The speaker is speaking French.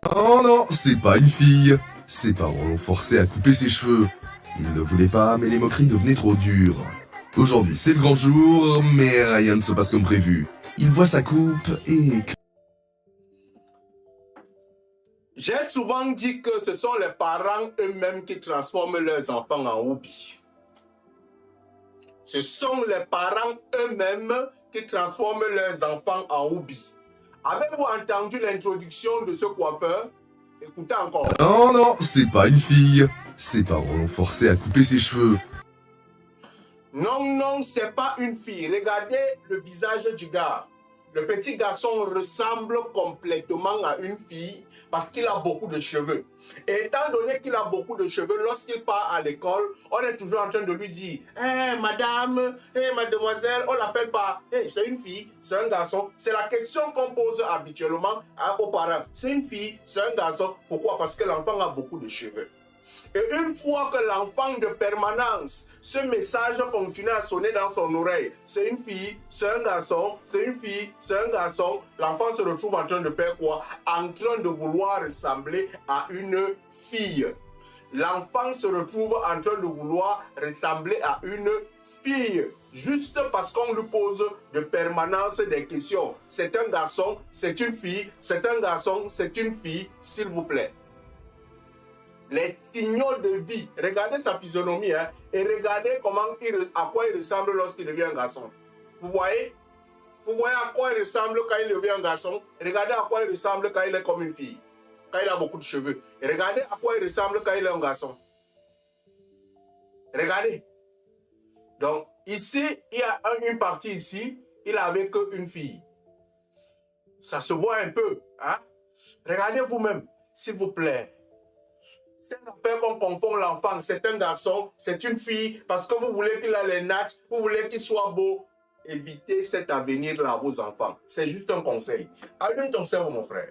Oh non, c'est pas une fille. Ses parents l'ont forcé à couper ses cheveux. Il ne voulait pas, mais les moqueries devenaient trop dures. Aujourd'hui, c'est le grand jour, mais rien ne se passe comme prévu. Il voit sa coupe et... J'ai souvent dit que ce sont les parents eux-mêmes qui transforment leurs enfants en hobby. Ce sont les parents eux-mêmes qui transforment leurs enfants en hobby. Avez-vous entendu l'introduction de ce coiffeur? Écoutez encore. Oh non, c'est pas une fille. Ses parents l'ont forcé à couper ses cheveux. Non, non, c'est pas une fille. Regardez le visage du gars. Le petit garçon ressemble complètement à une fille parce qu'il a beaucoup de cheveux. Et étant donné qu'il a beaucoup de cheveux, lorsqu'il part à l'école, on est toujours en train de lui dire « Hey, madame, hey, mademoiselle », on l'appelle pas « Hey, c'est une fille, c'est un garçon ». C'est la question qu'on pose habituellement aux parents. C'est une fille, c'est un garçon. Pourquoi? Parce que l'enfant a beaucoup de cheveux. Et une fois que l'enfant de permanence, ce message continue à sonner dans son oreille. C'est une fille, c'est un garçon, c'est une fille, c'est un garçon. L'enfant se retrouve en train de faire quoi? En train de vouloir ressembler à une fille. L'enfant se retrouve en train de vouloir ressembler à une fille. Juste parce qu'on lui pose de permanence des questions. C'est un garçon, c'est une fille, c'est un garçon, c'est une fille, s'il vous plaît. Les signaux de vie. Regardez sa physionomie et regardez à quoi il ressemble lorsqu'il devient un garçon. Vous voyez? Vous voyez à quoi il ressemble quand il devient un garçon? Regardez à quoi il ressemble quand il est comme une fille. Quand il a beaucoup de cheveux. Et regardez à quoi il ressemble quand il est un garçon. Regardez. Donc, ici, il y a une partie ici, il n'avait qu'une fille. Ça se voit un peu. Hein? Regardez vous-même, s'il vous plaît. C'est un appel qu'on confond l'enfant. C'est un garçon, c'est une fille, parce que vous voulez qu'il ait les nattes, vous voulez qu'il soit beau. Évitez cet avenir-là à vos enfants. C'est juste un conseil. Allume ton cerveau, mon frère.